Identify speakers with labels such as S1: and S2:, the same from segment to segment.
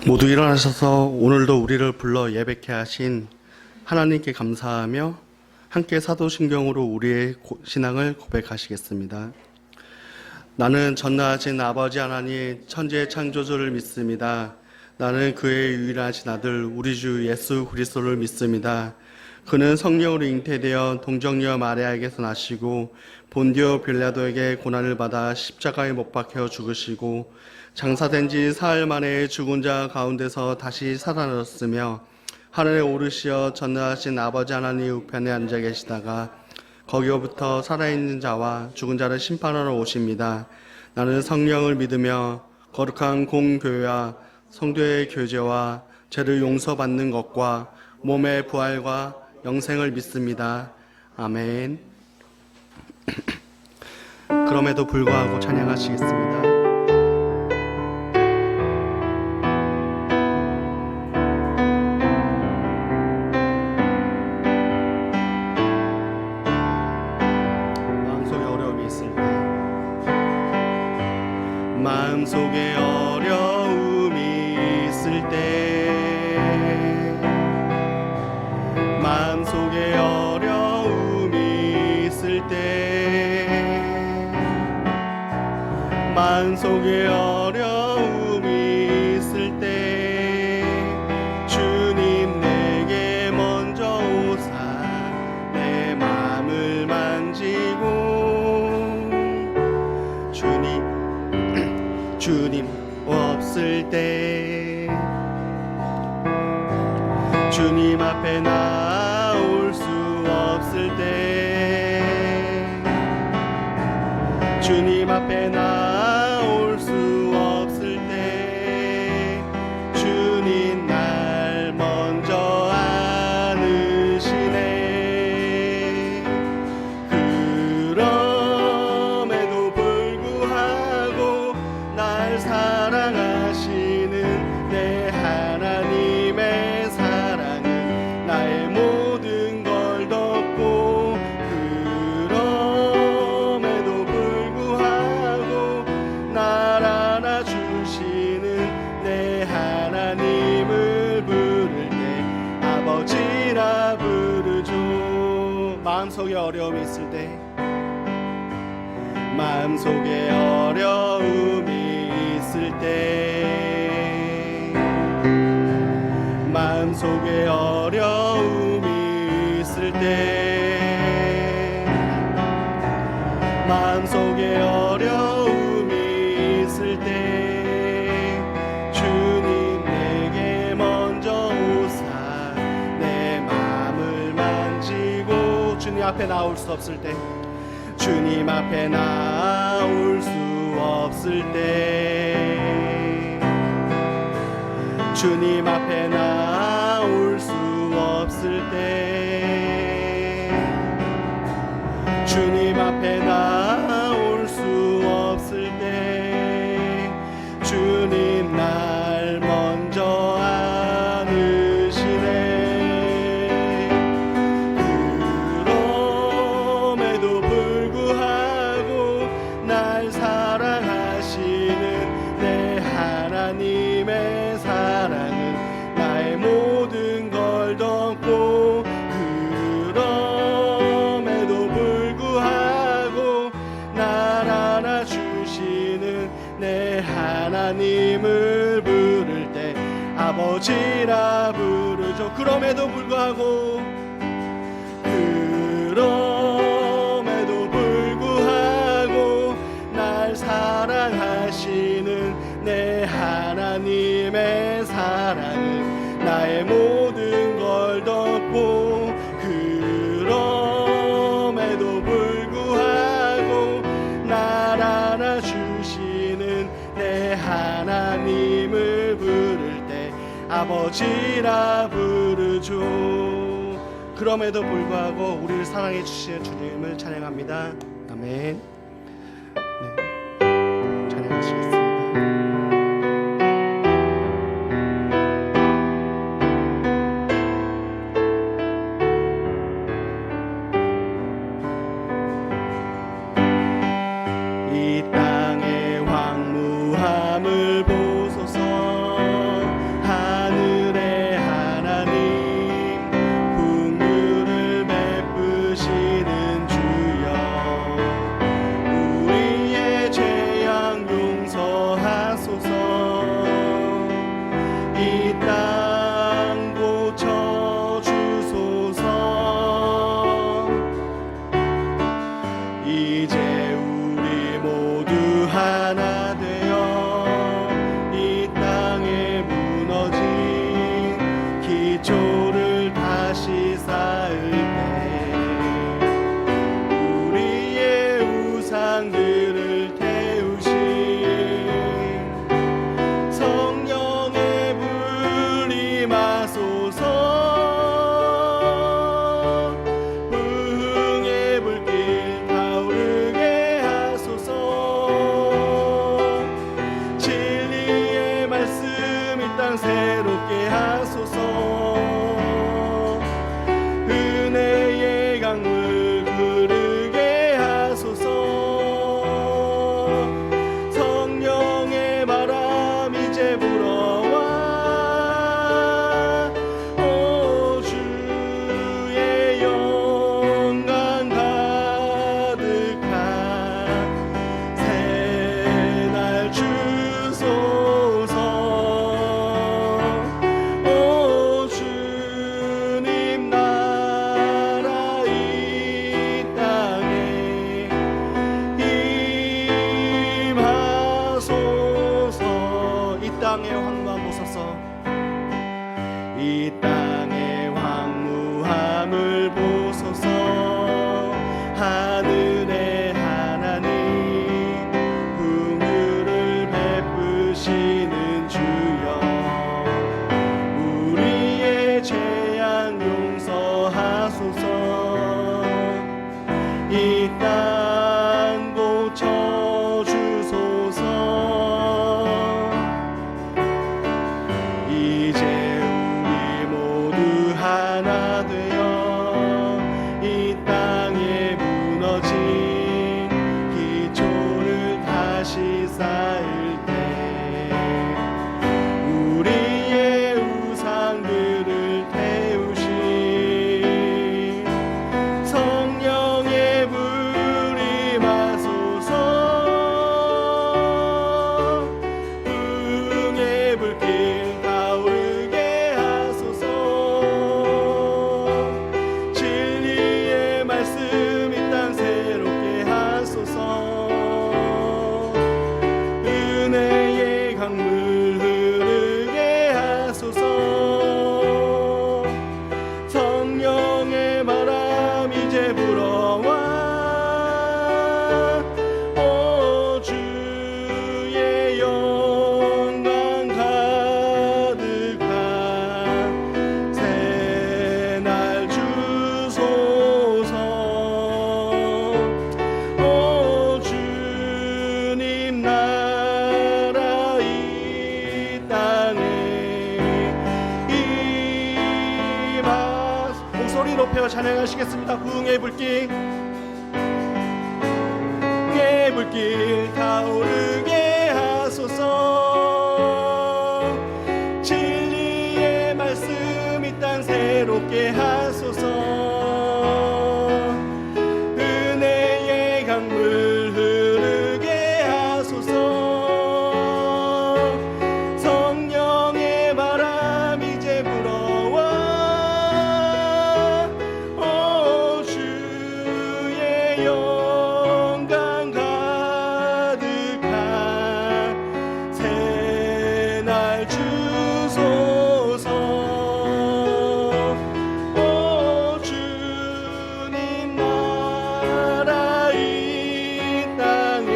S1: 모두 일어나셔서 오늘도 우리를 불러 예배케 하신 하나님께 감사하며 함께 사도신경으로 우리의 신앙을 고백하시겠습니다. 나는 전능하신 아버지 하나님 천지의 창조주를 믿습니다. 나는 그의 유일하신 아들 우리 주 예수 그리스도를 믿습니다. 그는 성령으로 잉태되어 동정녀 마리아에게서 나시고 본디오 빌라도에게 고난을 받아 십자가에 못 박혀 죽으시고 장사된 지 사흘 만에 죽은 자 가운데서 다시 살아나셨으며 하늘에 오르시어 전능하신 아버지 하나님 우편에 앉아 계시다가 거기로부터 살아있는 자와 죽은 자를 심판하러 오십니다. 나는 성령을 믿으며 거룩한 공교회와 성도의 교제와 죄를 용서받는 것과 몸의 부활과 영생을 믿습니다. 아멘. 그럼에도 불구하고 찬양하시겠습니다. 마음속에 어려움이 있을 때 마음속에 어려움이 있을 때 마음속에 어려움이 있을 때 주님 내게 먼저 오사 내 마음을 만지고 주님 없을 때 주님 앞에 나올 수 없을 때 주님 앞에 나올 수 없을 때 주님 날 먼저 안으시네. 그럼에도 불구하고 날 사랑하시는 내 하나님의 사랑은 나의 모든 걸 덮고 그럼에도 불구하고 날 안아주시는 내 하나님을 부를 때 아버지라 부르죠. 마음속에 어려움이 있을 때 마음속에 어려움이 있을 때 마음속에 어려움이 있을 때 마음속에 어려움이 있을 때 주님 내게 먼저 오사 내 마음을 만지고 주님 앞에 나올 수 없을 때 주님 앞에 나올 수 없을 때 주님 앞에 나올 수 없을 때 주님 앞에 나올 수 없을 때 주님 날 먼저 안으시네. 그럼에도 불구하고 날 사랑하시는 내 하나님의 사랑은 나의 모든 걸 덮고 그럼에도 불구하고 날 안아주시는 내 하나님을 부를 때 아버지라 부르죠. 그럼에도 불구하고 날 사랑하시는 내 하나님의 사랑은 나의 모든 걸 덮고 그럼에도 불구하고 날 안아주시는 내 하나님을 부를 때 아버지라 부르죠. 그럼에도 불구하고 우리를 사랑해 주시는 주님을 찬양합니다. 아멘. 찬양하시겠습니다. 이 땅의 황무함을 보소서 이제 우리 모두 하나 되어 이 땅에 무너진 기초를 다시 쌓을 때 우리의 우상들을 태우신 성령의 불 임하소서. 새롭게 하소서. 은혜의 강물 흐르게 하소서. 성령의 바람 이제 불어와 오 주의 영광 가득한 새날 주소서. 이 땅의 황무함을 보소서. 하늘의 하나님 긍휼을 베푸시는 주여 우리의 죄악 용서하소서. 이 땅 고쳐주소서. 이제 하나 되어 이 땅에 무너진 기초를 다시 쌓을 때 우리의 우상들을 태우신 성령의 불 임하소서. 응의 불길 타오르게 하소서. 은혜의 강물 흐르게 하소서. 성령의 바람 이제 불어와 오 주의 영광 가득한 새날 주소서. 오 주님 나라 이 땅에 임하. 목소리 높여 찬양하시겠습니다. 부흥의 불길 의 불길 타오르게 하소서. 진리의 말씀 이 땅 새롭게 하소서. 은혜의 강물 흐르게 하소서. 성령의 바람 이제 불어와 오 주의 영광 가득한 새날 주소서. 오 주님 나라 이 땅에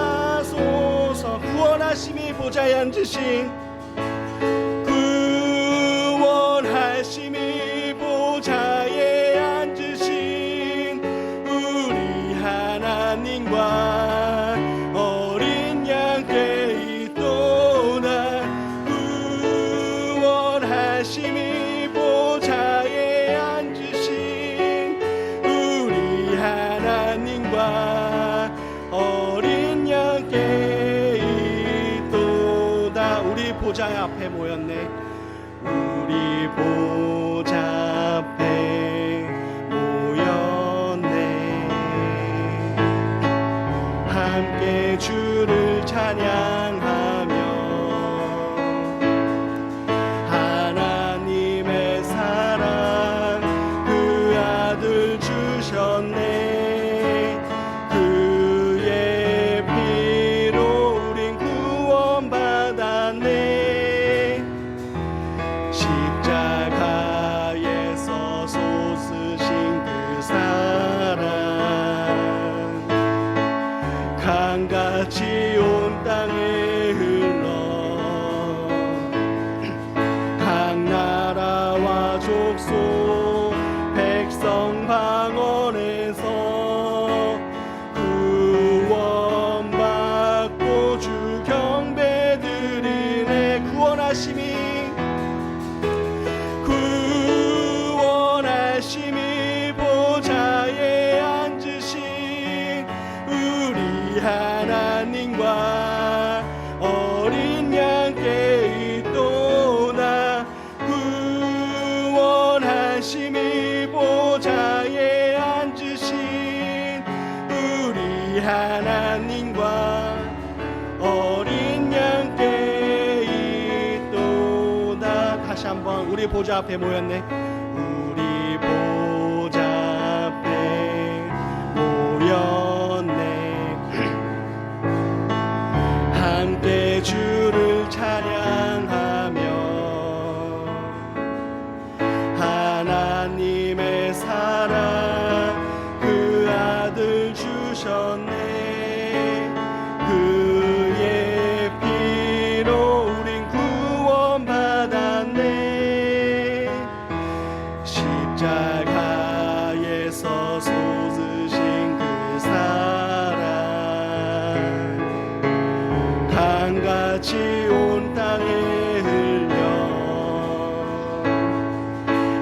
S1: 임하소서. 구원하심이 보좌에 앉으신 구원하심이 보좌에 앉으신 우리 하나님과 어린 양께 있도다. 구원하심이 보좌에 앉으신 우리 하나님과 어린 양께 있도다. 우리 보좌 앞에 모였네. 우리 보좌 앞에 모였네. 함께 주를 찬양하며 하나님의 사랑 그 방언에서 구원받고 주 경배 드리네. 구원하심이 보좌에 앉으신 우리 하나님과 어린 양께 있도다. 구원하심이 보좌에 앉으신 우리 하나님과 어린 양께 있도다. 다시 한번 우리 보좌 앞에 모였네. 우리 보좌 앞에 모였네. 함께 주를 찬양하며 하나님의 사랑 그 아들 주셨네. 그의 피로 우린 구원받았네. 십자가에서 쏟으신 그 사랑 강같이 온 땅에 흘려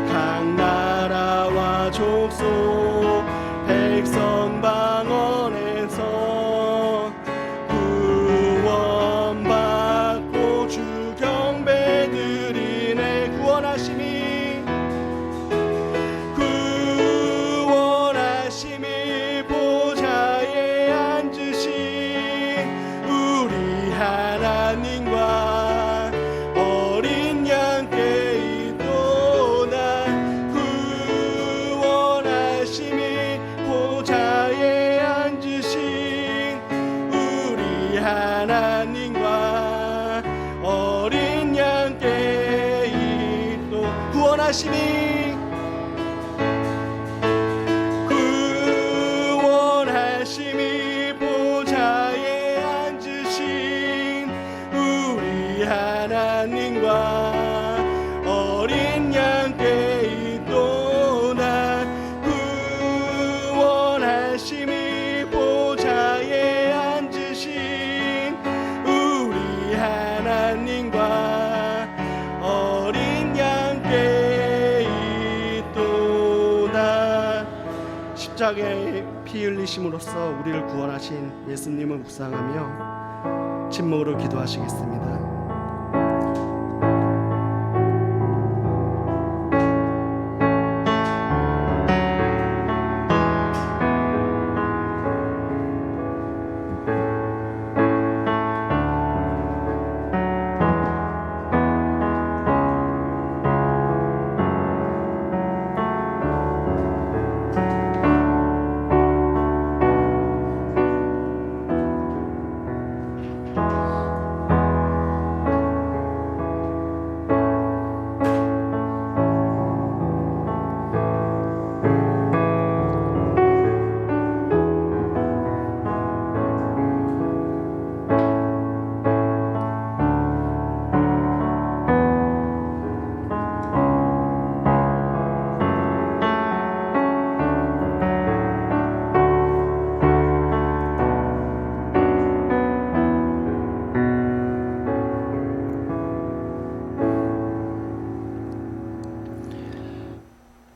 S1: 각 나라와 족속 백성 방언에서 구원받고 주 경배 드리네. 구원하심이 보좌에 앉으신 우리 하나님과 어린 양께 있도다. 구원하심이 보좌에 앉으신 우리 하나님과 어린 양께 있도. 구원하심이 보좌에 앉으신 우리 하나님과 어린 양께 있도다. 구원하심이 보좌에 앉으신 우리 하나님과 어린 양께 있도다. 십자가에 피 흘리심으로써 우리를 구원하신 예수님을 묵상하며 침묵으로 기도하시겠습니다.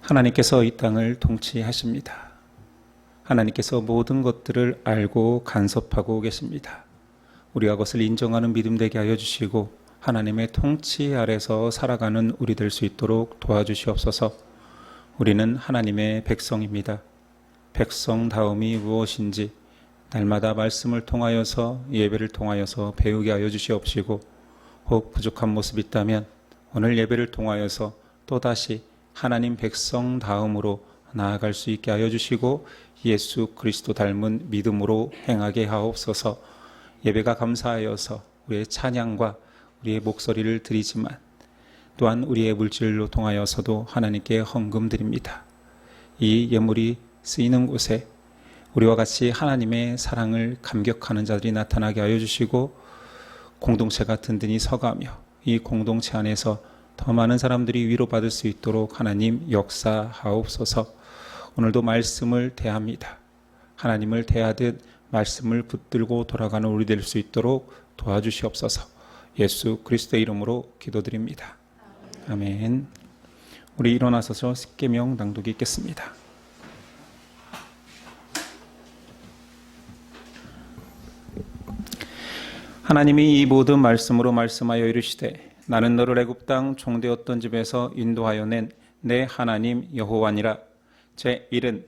S2: 하나님께서 이 땅을 통치하십니다. 하나님께서 모든 것들을 알고 간섭하고 계십니다. 우리가 그것을 인정하는 믿음 되게 하여 주시고 하나님의 통치 아래서 살아가는 우리 될 수 있도록 도와주시옵소서. 우리는 하나님의 백성입니다. 백성다움이 무엇인지 날마다 말씀을 통하여서 예배를 통하여서 배우게 하여 주시옵시고 혹 부족한 모습이 있다면 오늘 예배를 통하여서 또다시 하나님 백성다움으로 나아갈 수 있게 하여 주시고 예수 그리스도 닮은 믿음으로 행하게 하옵소서. 예배가 감사하여서 우리의 찬양과 우리의 목소리를 드리지만 또한 우리의 물질로 통하여서도 하나님께 헌금 드립니다. 이 예물이 쓰이는 곳에 우리와 같이 하나님의 사랑을 감격하는 자들이 나타나게 하여 주시고 공동체가 든든히 서가며 이 공동체 안에서 더 많은 사람들이 위로받을 수 있도록 하나님 역사하옵소서. 오늘도 말씀을 대합니다. 하나님을 대하듯 말씀을 붙들고 돌아가는 우리 될 수 있도록 도와주시옵소서. 예수 그리스도의 이름으로 기도드립니다. 아멘. 우리 일어나서서 십계명 낭독이 있겠습니다. 하나님이 이 모든 말씀으로 말씀하여 이르시되 나는 너를 애굽 땅 종되었던 집에서 인도하여 낸 내 하나님 여호와니라. 제1은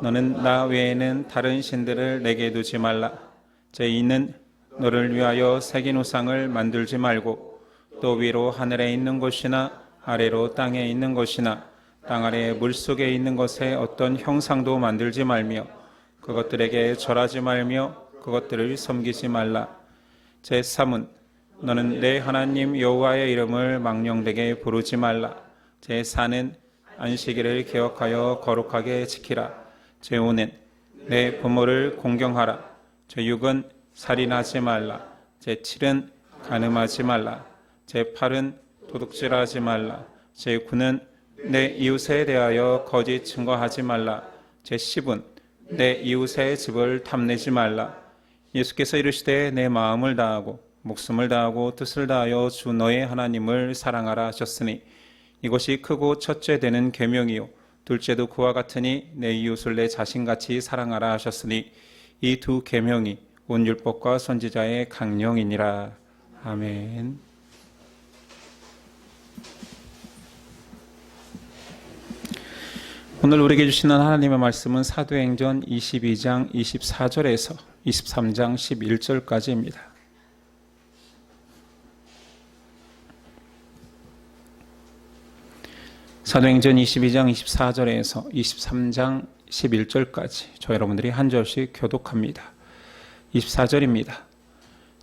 S2: 너는 나 외에는 다른 신들을 내게 두지 말라. 제2는 너를 위하여 새긴 우상을 만들지 말고 또 위로 하늘에 있는 것이나 아래로 땅에 있는 것이나 땅 아래 물속에 있는 것에 어떤 형상도 만들지 말며 그것들에게 절하지 말며 그것들을 섬기지 말라. 제3은 너는 내 하나님 여호와의 이름을 망령되게 부르지 말라. 제4는 안식일을 기억하여 거룩하게 지키라. 제5는 내 부모를 공경하라. 제6은 살인하지 말라. 제7은 간음하지 말라. 제8은 도둑질하지 말라. 제9는 내 이웃에 대하여 거짓 증거하지 말라. 제10은 내 이웃의 집을 탐내지 말라. 예수께서 이르시되 내 마음을 다하고 목숨을 다하고 뜻을 다하여 주 너의 하나님을 사랑하라 하셨으니 이것이 크고 첫째 되는 계명이요 둘째도 그와 같으니 내 이웃을 내 자신같이 사랑하라 하셨으니 이 두 계명이 온 율법과 선지자의 강령이니라. 아멘. 오늘 우리에게 주시는 하나님의 말씀은 사도행전 22장 24절에서 23장 11절까지입니다. 사도행전 22장 24절에서 23장 11절까지 저 여러분들이 한 절씩 교독합니다. 24절입니다.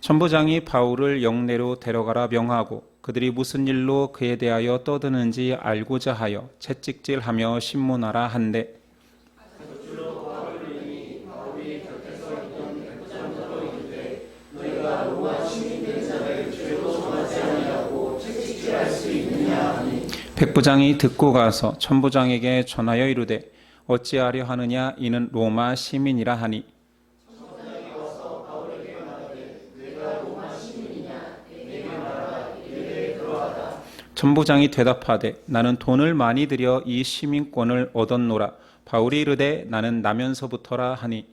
S2: 천부장이 바울을 영내로 데려가라 명하고 그들이 무슨 일로 그에 대하여 떠드는지 알고자 하여 채찍질하며 신문하라 한데 백부장이 듣고 가서 천부장에게 전하여 이르되 어찌하려 하느냐 이는 로마 시민이라 하니 천부장이 대답하되 나는 돈을 많이 들여 이 시민권을 얻었노라. 바울이 이르되 나는 나면서부터라 하니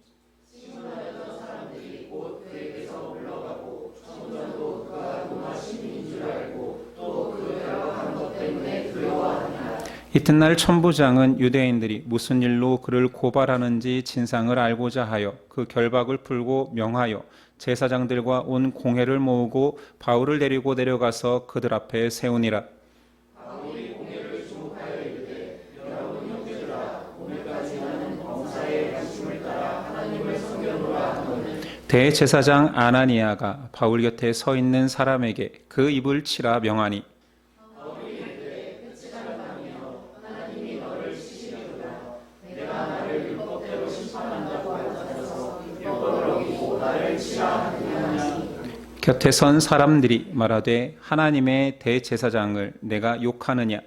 S2: 이튿날 천부장은 유대인들이 무슨 일로 그를 고발하는지 진상을 알고자 하여 그 결박을 풀고 명하여 제사장들과 온 공회를 모으고 바울을 데리고 내려가서 그들 앞에 세우니라. 대제사장 아나니아가 바울 곁에 서 있는 사람에게 그 입을 치라 명하니 곁에 선 사람들이 말하되 하나님의 대제사장을 내가 욕하느냐.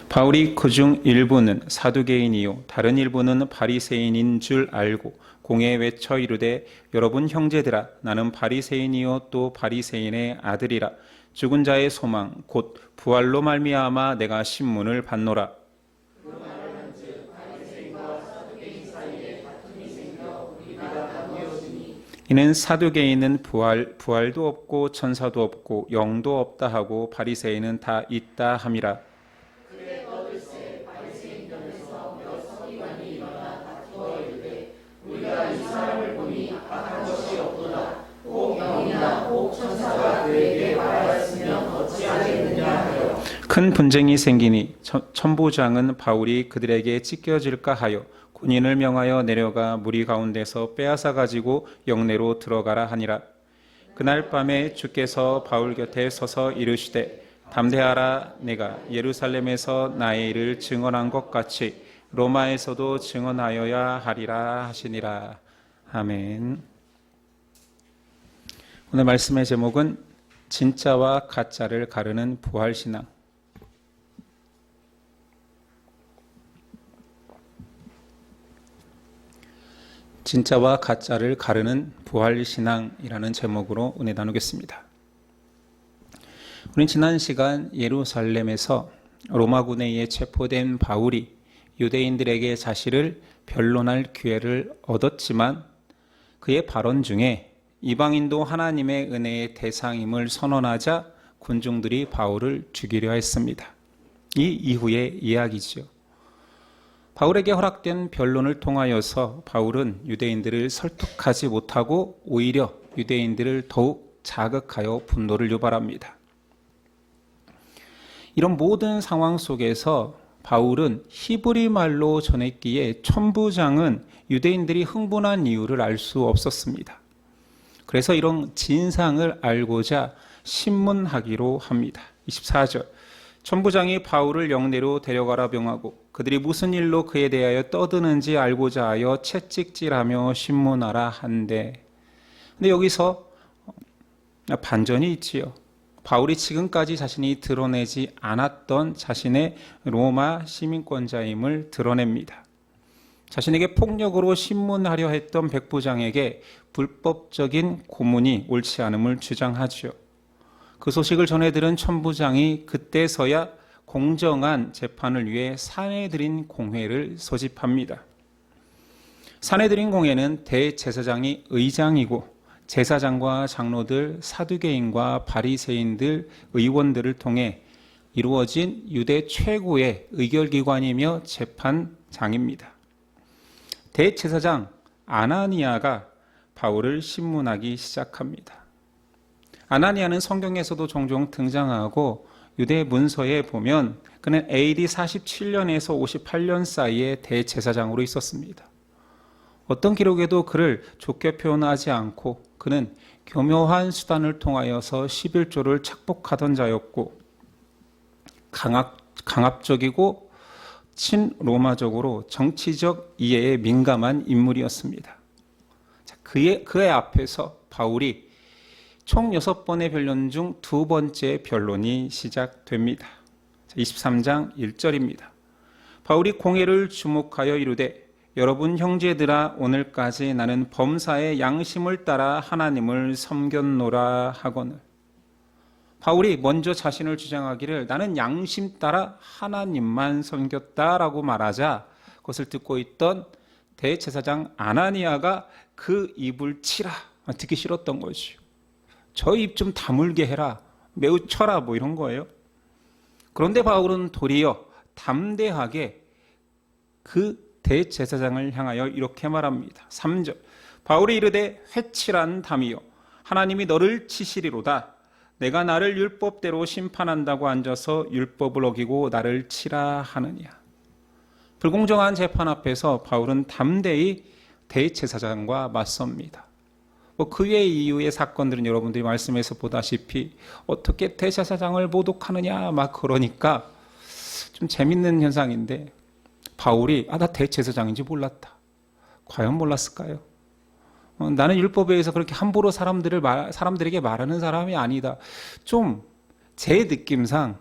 S2: 바울이 그중 일부는 사두개인이요 다른 일부는 바리새인인 줄 알고 공회에 외쳐 이르되 여러분 형제들아 나는 바리새인이요 또 바리새인의 아들이라. 죽은 자의 소망 곧 부활로 말미암아 내가 신문을 받노라. 이는 사두개인은 부활도 없고 천사도 없고 영도 없다 하고 바리새인은 다 있다 함이라. 큰 분쟁이 생기니 천부장은 바울이 그들에게 찢겨질까 하여 군인을 명하여 내려가 무리 가운데서 빼앗아 가지고 영내로 들어가라 하니라. 그날 밤에 주께서 바울 곁에 서서 이르시되 담대하라. 내가 예루살렘에서 나의 일을 증언한 것 같이 로마에서도 증언하여야 하리라 하시니라. 아멘. 오늘 말씀의 제목은 진짜와 가짜를 가르는 부활신앙. 진짜와 가짜를 가르는 부활신앙이라는 제목으로 은혜 나누겠습니다. 우린 지난 시간 예루살렘에서 로마군에 의해 체포된 바울이 유대인들에게 사실을 변론할 기회를 얻었지만 그의 발언 중에 이방인도 하나님의 은혜의 대상임을 선언하자 군중들이 바울을 죽이려 했습니다. 이 이후의 이야기지요. 바울에게 허락된 변론을 통하여서 바울은 유대인들을 설득하지 못하고 오히려 유대인들을 더욱 자극하여 분노를 유발합니다. 이런 모든 상황 속에서 바울은 히브리 말로 전했기에 천부장은 유대인들이 흥분한 이유를 알 수 없었습니다. 그래서 이런 진상을 알고자 신문하기로 합니다. 24절. 천부장이 바울을 영내로 데려가라 명하고 그들이 무슨 일로 그에 대하여 떠드는지 알고자 하여 채찍질하며 신문하라 한대. 근데 여기서 반전이 있지요. 바울이 지금까지 자신이 드러내지 않았던 자신의 로마 시민권자임을 드러냅니다. 자신에게 폭력으로 신문하려 했던 백부장에게 불법적인 고문이 옳지 않음을 주장하지요. 그 소식을 전해들은 천부장이 그때서야 공정한 재판을 위해 사내들인 공회를 소집합니다. 사내들인 공회는 대제사장이 의장이고 제사장과 장로들, 사두개인과 바리새인들, 의원들을 통해 이루어진 유대 최고의 의결기관이며 재판장입니다. 대제사장 아나니아가 바울을 신문하기 시작합니다. 아나니아는 성경에서도 종종 등장하고 유대 문서에 보면 그는 AD 47년에서 58년 사이에 대제사장으로 있었습니다. 어떤 기록에도 그를 좋게 표현하지 않고 그는 교묘한 수단을 통하여서 11조를 착복하던 자였고 강압적이고 친로마적으로 정치적 이해에 민감한 인물이었습니다. 그의 앞에서 바울이 총 6번의 변론 중 2번째 변론이 시작됩니다. 23장 1절입니다. 바울이 공회를 주목하여 이르되 여러분 형제들아 오늘까지 나는 범사의 양심을 따라 하나님을 섬겼노라 하거늘. 바울이 먼저 자신을 주장하기를 나는 양심 따라 하나님만 섬겼다라고 말하자 그것을 듣고 있던 대제사장 아나니아가 그 입을 치라, 듣기 싫었던 거죠. 저 입 좀 다물게 해라, 매우 쳐라, 뭐 이런 거예요. 그런데 바울은 도리어 담대하게 그 대제사장을 향하여 이렇게 말합니다. 3절. 바울이 이르되 회칠한 담이여 하나님이 너를 치시리로다. 내가 나를 율법대로 심판한다고 앉아서 율법을 어기고 나를 치라 하느냐. 불공정한 재판 앞에서 바울은 담대히 대제사장과 맞섭니다. 그 외의 이후의 사건들은 여러분들이 말씀에서 보다시피 어떻게 대제사장을 모독하느냐 막 그러니까 좀 재밌는 현상인데 바울이 나 대제사장인지 몰랐다. 과연 몰랐을까요? 나는 율법에 의해서 그렇게 함부로 사람들에게 말하는 사람이 아니다. 좀 제 느낌상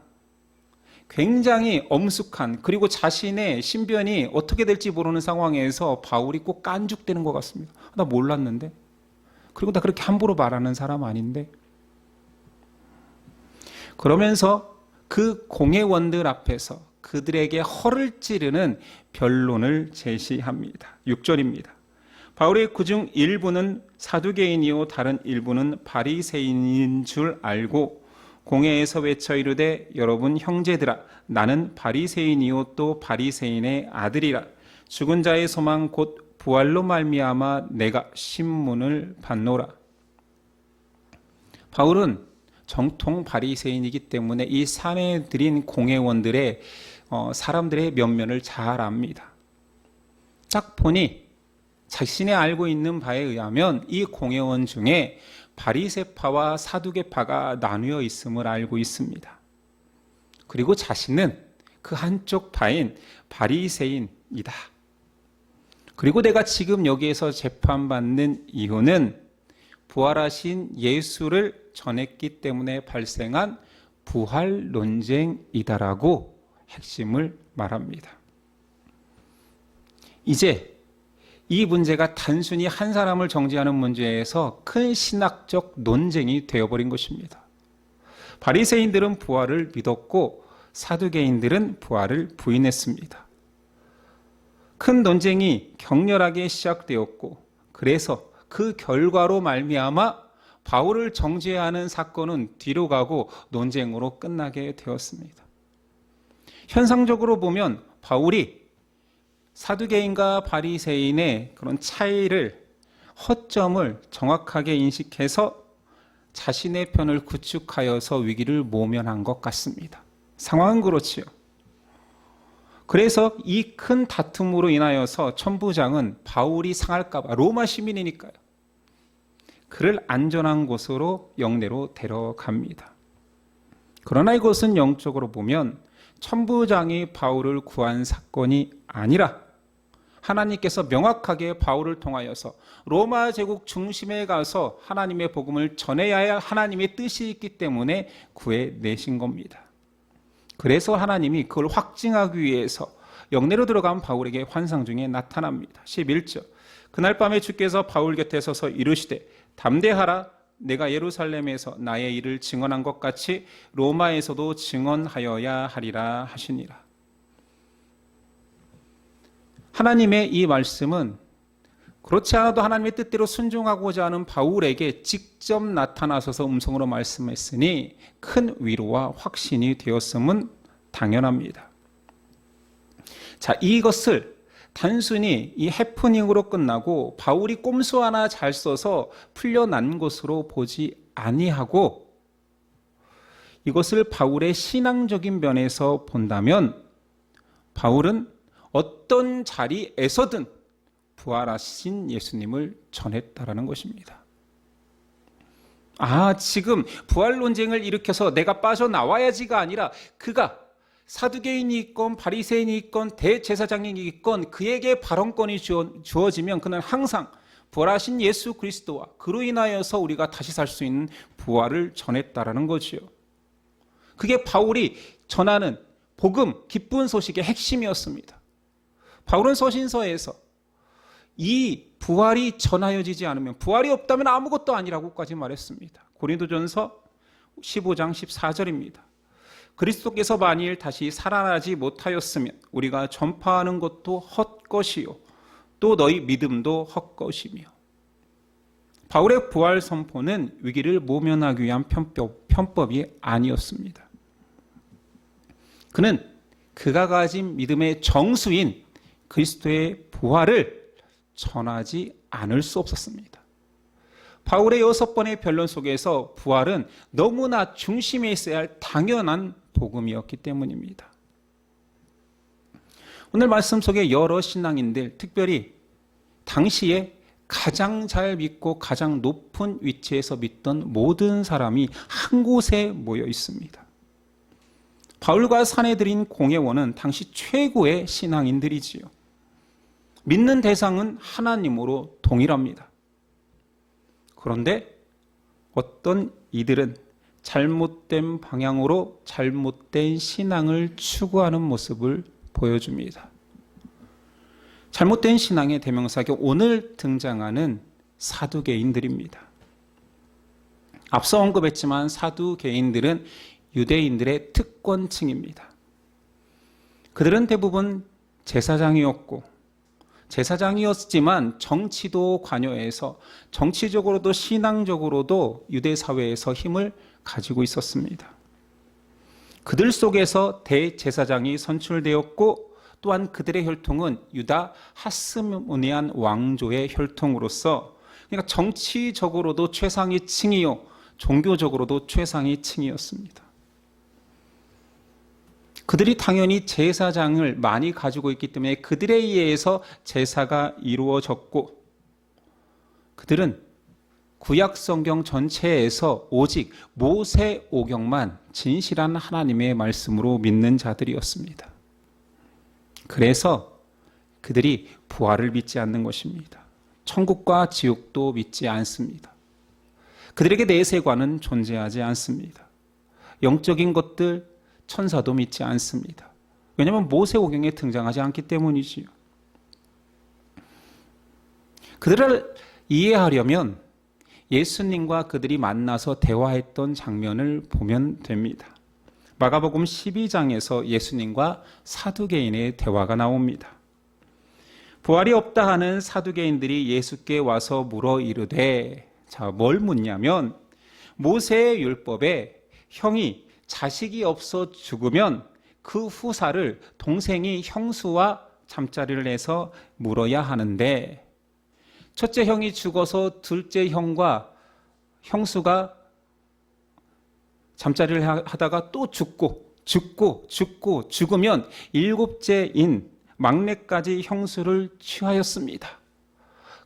S2: 굉장히 엄숙한 그리고 자신의 신변이 어떻게 될지 모르는 상황에서 바울이 꼭 깐죽대는 것 같습니다. 나 몰랐는데. 그리고 나 그렇게 함부로 말하는 사람 아닌데. 그러면서 그 공회원들 앞에서 그들에게 허를 찌르는 변론을 제시합니다. 6절입니다. 바울이 그중 일부는 사두개인이요 다른 일부는 바리새인인 줄 알고 공회에서 외쳐 이르되 여러분 형제들아 나는 바리새인이요 또 바리새인의 아들이라 죽은 자의 소망 곧 부활로 말미암아 내가 신문을 받노라. 바울은 정통 바리새인이기 때문에 이 사내들인 공회원들의 사람들의 면면을 잘 압니다. 딱 보니 자신이 알고 있는 바에 의하면 이 공회원 중에 바리새파와 사두개파가 나누어 있음을 알고 있습니다. 그리고 자신은 그 한쪽 파인 바리새인이다. 그리고 내가 지금 여기에서 재판받는 이유는 부활하신 예수를 전했기 때문에 발생한 부활 논쟁이다라고 핵심을 말합니다. 이제 이 문제가 단순히 한 사람을 정죄하는 문제에서 큰 신학적 논쟁이 되어버린 것입니다. 바리새인들은 부활을 믿었고 사두개인들은 부활을 부인했습니다. 큰 논쟁이 격렬하게 시작되었고 그래서 그 결과로 말미암아 바울을 정죄하는 사건은 뒤로 가고 논쟁으로 끝나게 되었습니다. 현상적으로 보면 바울이 사두개인과 바리새인의 그런 차이를, 허점을 정확하게 인식해서 자신의 편을 구축하여서 위기를 모면한 것 같습니다. 상황은 그렇지요. 그래서 이 큰 다툼으로 인하여서 천부장은 바울이 상할까 봐, 로마 시민이니까요, 그를 안전한 곳으로 영내로 데려갑니다. 그러나 이것은 영적으로 보면 천부장이 바울을 구한 사건이 아니라 하나님께서 명확하게 바울을 통하여서 로마 제국 중심에 가서 하나님의 복음을 전해야 할 하나님의 뜻이 있기 때문에 구해내신 겁니다. 그래서 하나님이 그걸 확증하기 위해서 영내로 들어간 바울에게 환상 중에 나타납니다. 11절. 그날 밤에 주께서 바울 곁에 서서 이르시되 담대하라, 내가 예루살렘에서 나의 일을 증언한 것 같이 로마에서도 증언하여야 하리라 하시니라. 하나님의 이 말씀은 그렇지 않아도 하나님의 뜻대로 순종하고자 하는 바울에게 직접 나타나셔서 음성으로 말씀했으니 큰 위로와 확신이 되었음은 당연합니다. 자, 이것을 단순히 이 해프닝으로 끝나고 바울이 꼼수 하나 잘 써서 풀려난 것으로 보지 아니하고 이것을 바울의 신앙적인 면에서 본다면 바울은 어떤 자리에서든 부활하신 예수님을 전했다라는 것입니다. 지금 부활 논쟁을 일으켜서 내가 빠져나와야지가 아니라 그가 사두개인이 있건 바리새인이 있건 대제사장이 있건 그에게 발언권이 주어지면 그는 항상 부활하신 예수 그리스도와 그로 인하여서 우리가 다시 살 수 있는 부활을 전했다라는 거지요. 그게 바울이 전하는 복음, 기쁜 소식의 핵심이었습니다. 바울은 서신서에서 이 부활이 전하여지지 않으면, 부활이 없다면 아무것도 아니라고까지 말했습니다. 고린도전서 15장 14절입니다. 그리스도께서 만일 다시 살아나지 못하였으면 우리가 전파하는 것도 헛것이요 또 너희 믿음도 헛것이며. 바울의 부활 선포는 위기를 모면하기 위한 편법이 아니었습니다. 그는 그가 가진 믿음의 정수인 그리스도의 부활을 전하지 않을 수 없었습니다. 바울의 6번의 변론 속에서 부활은 너무나 중심에 있어야 할 당연한 복음이었기 때문입니다. 오늘 말씀 속에 여러 신앙인들, 특별히 당시에 가장 잘 믿고 가장 높은 위치에서 믿던 모든 사람이 한 곳에 모여 있습니다. 바울과 사내들인 공회원은 당시 최고의 신앙인들이지요. 믿는 대상은 하나님으로 동일합니다. 그런데 어떤 이들은 잘못된 방향으로 잘못된 신앙을 추구하는 모습을 보여줍니다. 잘못된 신앙의 대명사가 오늘 등장하는 사두개인들입니다. 앞서 언급했지만 사두개인들은 유대인들의 특권층입니다. 그들은 대부분 제사장이었지만 정치도 관여해서 정치적으로도 신앙적으로도 유대 사회에서 힘을 가지고 있었습니다. 그들 속에서 대제사장이 선출되었고 또한 그들의 혈통은 유다 하스모니안 왕조의 혈통으로서, 그러니까 정치적으로도 최상위 층이요 종교적으로도 최상위 층이었습니다. 그들이 당연히 제사장을 많이 가지고 있기 때문에 그들에 의해서 제사가 이루어졌고, 그들은 구약 성경 전체에서 오직 모세 오경만 진실한 하나님의 말씀으로 믿는 자들이었습니다. 그래서 그들이 부활을 믿지 않는 것입니다. 천국과 지옥도 믿지 않습니다. 그들에게 내 세관은 존재하지 않습니다. 영적인 것들, 천사도 믿지 않습니다. 왜냐하면 모세오경에 등장하지 않기 때문이지요. 그들을 이해하려면 예수님과 그들이 만나서 대화했던 장면을 보면 됩니다. 마가복음 12장에서 예수님과 사두개인의 대화가 나옵니다. 부활이 없다 하는 사두개인들이 예수께 와서 물어 이르되, 자, 뭘 묻냐면 모세의 율법에 형이 자식이 없어 죽으면 그 후사를 동생이 형수와 잠자리를 해서 물어야 하는데, 첫째 형이 죽어서 둘째 형과 형수가 잠자리를 하다가 또 죽으면 일곱째인 막내까지 형수를 취하였습니다.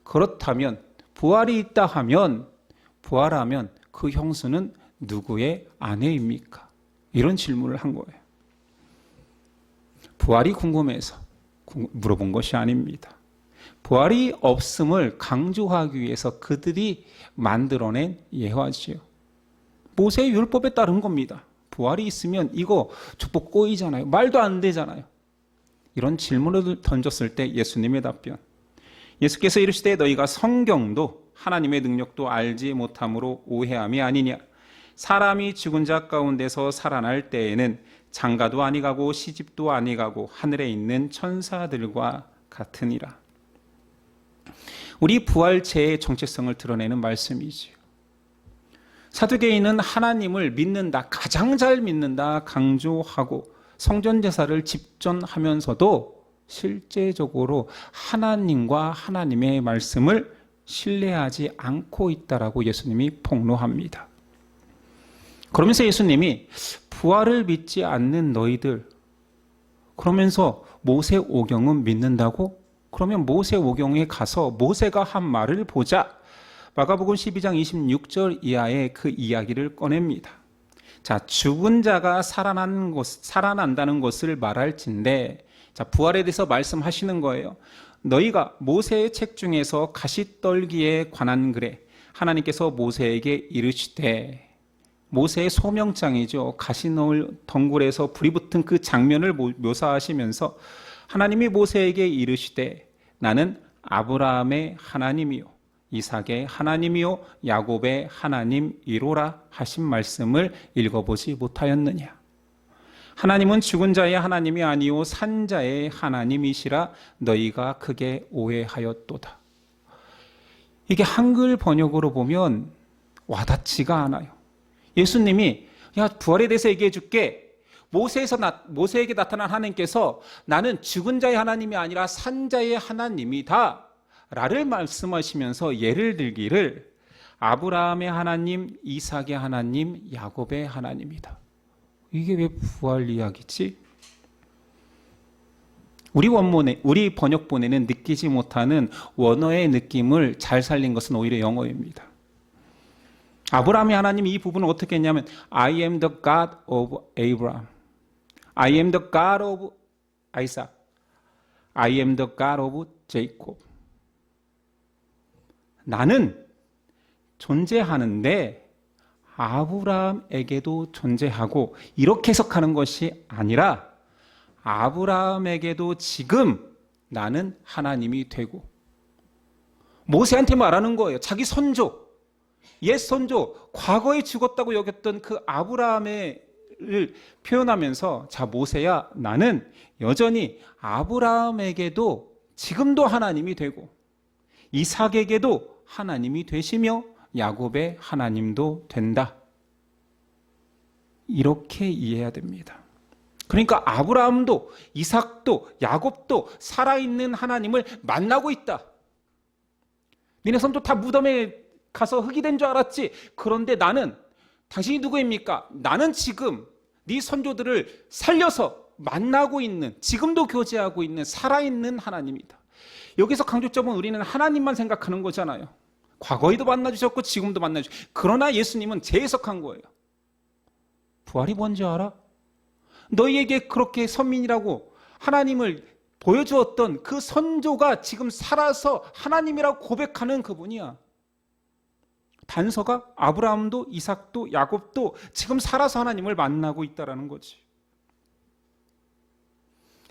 S2: 그렇다면 부활이 있다 하면, 부활하면 그 형수는 누구의 아내입니까? 이런 질문을 한 거예요. 부활이 궁금해서 물어본 것이 아닙니다. 부활이 없음을 강조하기 위해서 그들이 만들어낸 예화지요. 모세의 율법에 따른 겁니다. 부활이 있으면 이거 축복 꼬이잖아요. 말도 안 되잖아요. 이런 질문을 던졌을 때 예수님의 답변. 예수께서 이르시되 너희가 성경도 하나님의 능력도 알지 못함으로 오해함이 아니냐. 사람이 죽은 자 가운데서 살아날 때에는 장가도 아니가고 시집도 아니가고 하늘에 있는 천사들과 같으니라. 우리 부활체의 정체성을 드러내는 말씀이지요. 사두개인은 하나님을 믿는다, 가장 잘 믿는다 강조하고 성전제사를 집전하면서도 실제적으로 하나님과 하나님의 말씀을 신뢰하지 않고 있다라고 예수님이 폭로합니다. 그러면서 예수님이 부활을 믿지 않는 너희들, 그러면서 모세오경은 믿는다고? 그러면 모세오경에 가서 모세가 한 말을 보자. 마가복음 12장 26절 이하의 그 이야기를 꺼냅니다. 자, 죽은 자가 살아난다는 것을 말할진대, 자, 부활에 대해서 말씀하시는 거예요. 너희가 모세의 책 중에서 가시떨기에 관한 글에 하나님께서 모세에게 이르시되, 모세의 소명장이죠. 가시 넣을 덩굴에서 불이 붙은 그 장면을 묘사하시면서 하나님이 모세에게 이르시되 나는 아브라함의 하나님이요 이삭의 하나님이요 야곱의 하나님이로라 하신 말씀을 읽어보지 못하였느냐. 하나님은 죽은 자의 하나님이 아니요 산 자의 하나님이시라 너희가 크게 오해하였도다. 이게 한글 번역으로 보면 와닿지가 않아요. 예수님이 야, 부활에 대해서 얘기해 줄게. 모세에게 나타난 하나님께서 나는 죽은 자의 하나님이 아니라 산 자의 하나님이다 라를 말씀하시면서 예를 들기를 아브라함의 하나님, 이삭의 하나님, 야곱의 하나님이다. 이게 왜 부활 이야기지? 우리 번역본에는 느끼지 못하는 원어의 느낌을 잘 살린 것은 오히려 영어입니다. 아브라함의 하나님 이 부분을 어떻게 했냐면 I am the God of Abraham, I am the God of Isaac, I am the God of Jacob. 나는 존재하는데 아브라함에게도 존재하고, 이렇게 해석하는 것이 아니라 아브라함에게도 지금 나는 하나님이 되고, 모세한테 말하는 거예요. 자기 선조, 옛 선조, 과거에 죽었다고 여겼던 그 아브라함을 표현하면서 자, 모세야, 나는 여전히 아브라함에게도 지금도 하나님이 되고 이삭에게도 하나님이 되시며 야곱의 하나님도 된다. 이렇게 이해해야 됩니다. 그러니까 아브라함도 이삭도 야곱도 살아있는 하나님을 만나고 있다. 니네 선조 다 무덤에 가서 흙이 된 줄 알았지. 그런데 나는, 당신이 누구입니까? 나는 지금 네 선조들을 살려서 만나고 있는, 지금도 교제하고 있는 살아있는 하나님이다. 여기서 강조점은 우리는 하나님만 생각하는 거잖아요. 과거에도 만나주셨고 지금도 만나주셨고. 그러나 예수님은 재해석한 거예요. 부활이 뭔지 알아? 너희에게 그렇게 선민이라고 하나님을 보여주었던 그 선조가 지금 살아서 하나님이라고 고백하는 그분이야. 단서가 아브라함도 이삭도 야곱도 지금 살아서 하나님을 만나고 있다는 거지.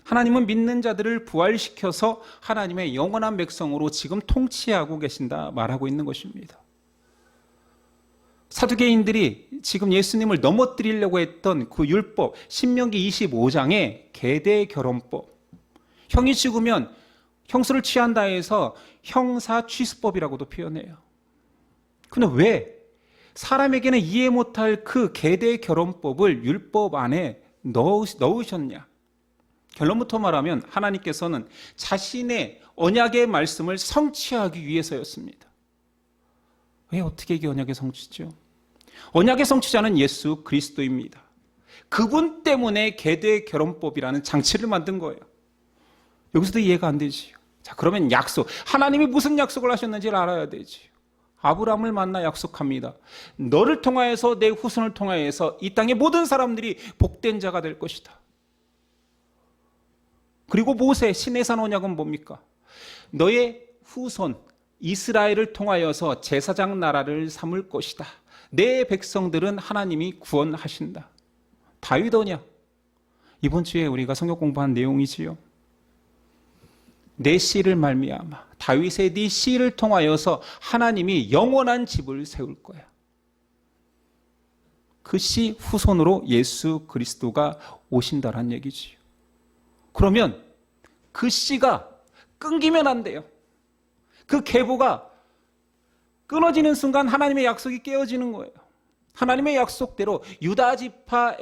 S2: 하나님은 믿는 자들을 부활시켜서 하나님의 영원한 백성으로 지금 통치하고 계신다 말하고 있는 것입니다. 사두개인들이 지금 예수님을 넘어뜨리려고 했던 그 율법, 신명기 25장의 계대 결혼법, 형이 죽으면 형수를 취한다 해서 형사 취수법이라고도 표현해요. 근데 왜 사람에게는 이해 못할 그 계대 결혼법을 율법 안에 넣으셨냐? 결론부터 말하면 하나님께서는 자신의 언약의 말씀을 성취하기 위해서였습니다. 왜 어떻게 이게 언약의 성취죠? 언약의 성취자는 예수 그리스도입니다. 그분 때문에 계대 결혼법이라는 장치를 만든 거예요. 여기서도 이해가 안 되지요. 자, 그러면 약속. 하나님이 무슨 약속을 하셨는지를 알아야 되지요. 아브라함을 만나 약속합니다. 너를 통하여서 내 후손을 통하여서 이 땅의 모든 사람들이 복된 자가 될 것이다. 그리고 모세, 시내산 언약은 뭡니까? 너의 후손 이스라엘을 통하여서 제사장 나라를 삼을 것이다. 내 백성들은 하나님이 구원하신다. 다윗 언약. 이번 주에 우리가 성경 공부한 내용이지요. 내 씨를 말미암아 다윗의 네 씨를 통하여서 하나님이 영원한 집을 세울 거야. 그 씨 후손으로 예수 그리스도가 오신다란 얘기지요. 그러면 그 씨가 끊기면 안 돼요. 그 계보가 끊어지는 순간 하나님의 약속이 깨어지는 거예요. 하나님의 약속대로 유다 지파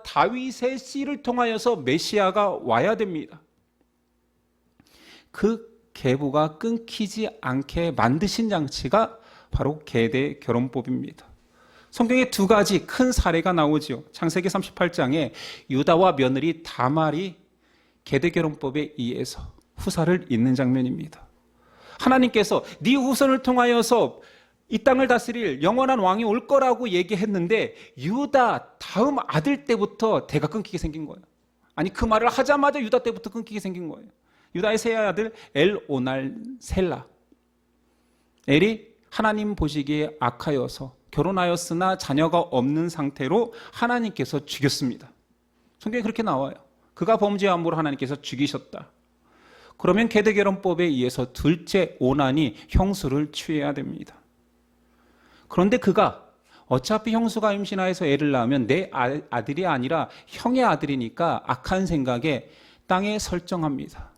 S2: 다윗의 씨를 통하여서 메시아가 와야 됩니다. 그 계보가 끊기지 않게 만드신 장치가 바로 계대 결혼법입니다. 성경에 두 가지 큰 사례가 나오죠. 창세기 38장에 유다와 며느리 다말이 계대 결혼법에 의해서 후사를 잇는 장면입니다. 하나님께서 네 후손을 통하여서 이 땅을 다스릴 영원한 왕이 올 거라고 얘기했는데 유다 다음 아들 때부터 대가 끊기게 생긴 거예요. 아니 그 말을 하자마자 유다 때부터 끊기게 생긴 거예요. 유다의 세 아들 엘오날 셀라. 엘이 하나님 보시기에 악하여서 결혼하였으나 자녀가 없는 상태로 하나님께서 죽였습니다. 성경에 그렇게 나와요. 그가 범죄함으로 하나님께서 죽이셨다. 그러면 계대결혼법에 의해서 둘째 오난이 형수를 취해야 됩니다. 그런데 그가 어차피 형수가 임신하여서 애를 낳으면 내 아들이 아니라 형의 아들이니까 악한 생각에 땅에 설정합니다.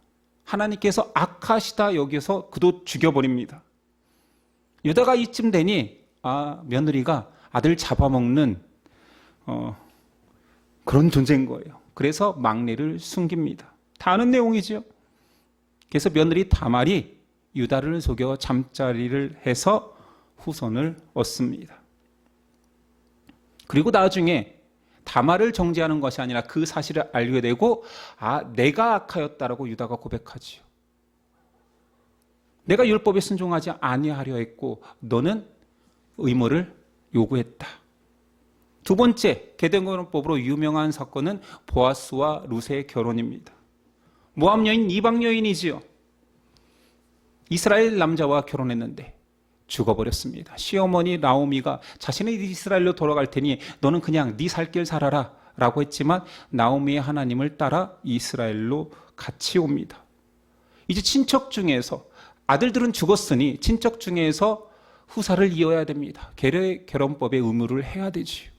S2: 하나님께서 악하시다 여기서 그도 죽여버립니다. 유다가 이쯤 되니 며느리가 아들 잡아먹는 그런 존재인 거예요. 그래서 막내를 숨깁니다. 다 아는 내용이죠. 그래서 며느리 다말이 유다를 속여 잠자리를 해서 후손을 얻습니다. 그리고 나중에 다말을 정죄하는 것이 아니라 그 사실을 알게 되고 내가 악하였다라고 유다가 고백하지요. 내가 율법에 순종하지 아니하려 했고 너는 의무를 요구했다. 두 번째 계대결혼법으로 유명한 사건은 보아스와 룻의 결혼입니다. 모압 여인 이방 여인이지요. 이스라엘 남자와 결혼했는데 죽어버렸습니다. 시어머니 나오미가 자신의 이스라엘로 돌아갈 테니 너는 그냥 네 살 길 살아라 라고 했지만 나오미의 하나님을 따라 이스라엘로 같이 옵니다. 이제 친척 중에서 아들들은 죽었으니 친척 중에서 후사를 이어야 됩니다. 계대결혼법의 의무를 해야 되지요.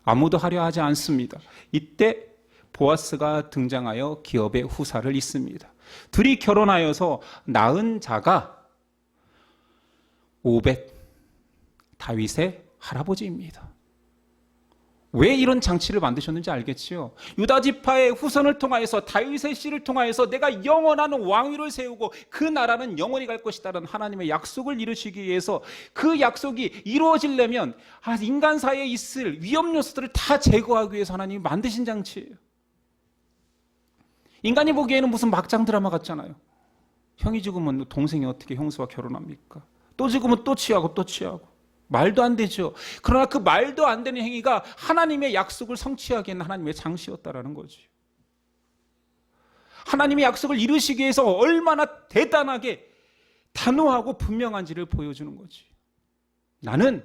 S2: 아무도 하려 하지 않습니다. 이때 보아스가 등장하여 기업의 후사를 잇습니다. 둘이 결혼하여서 낳은 자가 오벳, 다윗의 할아버지입니다. 왜 이런 장치를 만드셨는지 알겠지요? 유다 지파의 후손을 통하여서 다윗의 씨를 통하여서 내가 영원한 왕위를 세우고 그 나라는 영원히 갈 것이다라는 하나님의 약속을 이루시기 위해서 그 약속이 이루어지려면 인간 사이에 있을 위험 요소들을 다 제거하기 위해서 하나님이 만드신 장치예요. 인간이 보기에는 무슨 막장 드라마 같잖아요. 형이 죽으면 동생이 어떻게 형수와 결혼합니까? 또 죽으면 또 취하고 또 취하고. 말도 안 되죠. 그러나 그 말도 안 되는 행위가 하나님의 약속을 성취하기에는 하나님의 장치였다라는 거죠. 하나님의 약속을 이루시기 위해서 얼마나 대단하게 단호하고 분명한지를 보여주는 거지. 나는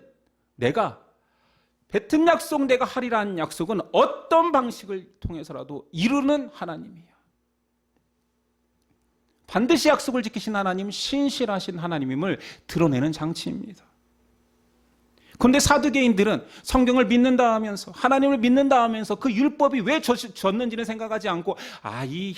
S2: 내가 뱉은 약속, 내가 하리라는 약속은 어떤 방식을 통해서라도 이루는 하나님이야. 반드시 약속을 지키신 하나님, 신실하신 하나님임을 드러내는 장치입니다. 그런데 사두개인들은 성경을 믿는다 하면서, 하나님을 믿는다 하면서 그 율법이 왜 졌는지는 생각하지 않고, 이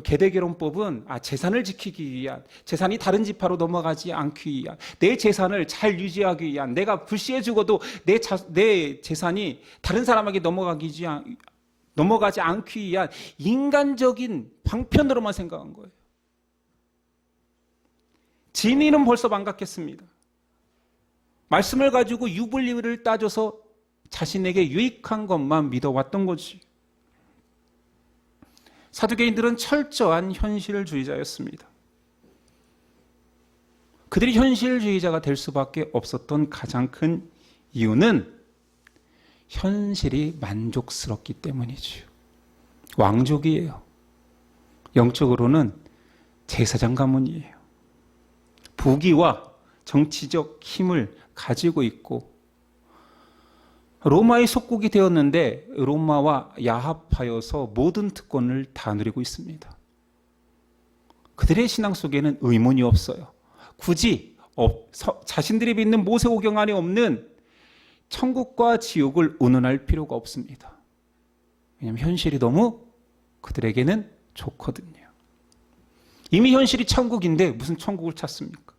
S2: 계대결혼법은 재산을 지키기 위한, 재산이 다른 지파로 넘어가지 않기 위한, 내 재산을 잘 유지하기 위한, 내가 불시에 죽어도 내 재산이 다른 사람에게 넘어가지 않기 위한 인간적인 방편으로만 생각한 거예요. 진리는 벌써 망각했습니다. 말씀을 가지고 유불리를 따져서 자신에게 유익한 것만 믿어왔던 거지. 사두개인들은 철저한 현실주의자였습니다. 그들이 현실주의자가 될 수밖에 없었던 가장 큰 이유는 현실이 만족스럽기 때문이지요. 왕족이에요. 영적으로는 제사장 가문이에요. 부귀와 정치적 힘을 가지고 있고 로마의 속국이 되었는데 로마와 야합하여서 모든 특권을 다 누리고 있습니다. 그들의 신앙 속에는 의문이 없어요. 굳이 자신들이 믿는 모세오경 안에 없는 천국과 지옥을 운운할 필요가 없습니다. 왜냐하면 현실이 너무 그들에게는 좋거든요. 이미 현실이 천국인데 무슨 천국을 찾습니까?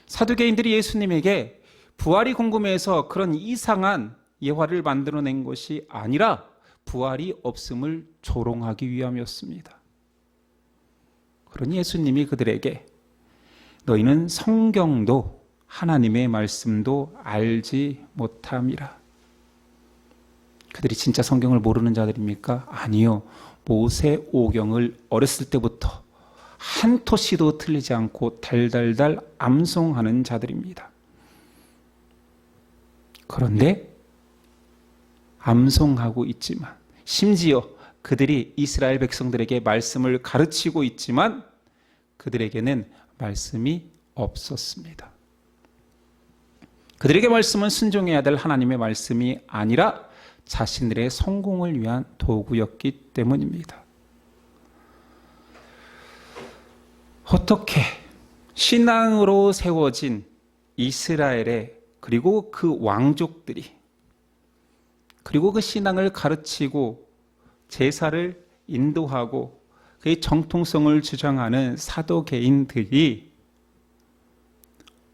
S2: 사두개인들이 예수님에게 부활이 궁금해서 그런 이상한 예화를 만들어낸 것이 아니라 부활이 없음을 조롱하기 위함이었습니다. 그러니 예수님이 그들에게 너희는 성경도 하나님의 말씀도 알지 못함이라. 그들이 진짜 성경을 모르는 자들입니까? 아니요. 모세오경을 어렸을 때부터 한 토시도 틀리지 않고 달달달 암송하는 자들입니다. 그런데 암송하고 있지만 심지어 그들이 이스라엘 백성들에게 말씀을 가르치고 있지만 그들에게는 말씀이 없었습니다. 그들에게 말씀은 순종해야 될 하나님의 말씀이 아니라 자신들의 성공을 위한 도구였기 때문입니다. 어떻게 신앙으로 세워진 이스라엘의 그리고 그 왕족들이 그리고 그 신앙을 가르치고 제사를 인도하고 그의 정통성을 주장하는 사도개인들이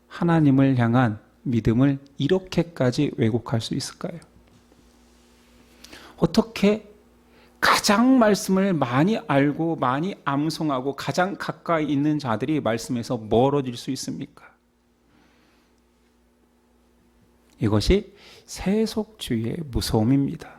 S2: 하나님을 향한 믿음을 이렇게까지 왜곡할 수 있을까요? 어떻게 가장 말씀을 많이 알고 많이 암송하고 가장 가까이 있는 자들이 말씀에서 멀어질 수 있습니까? 이것이 세속주의의 무서움입니다.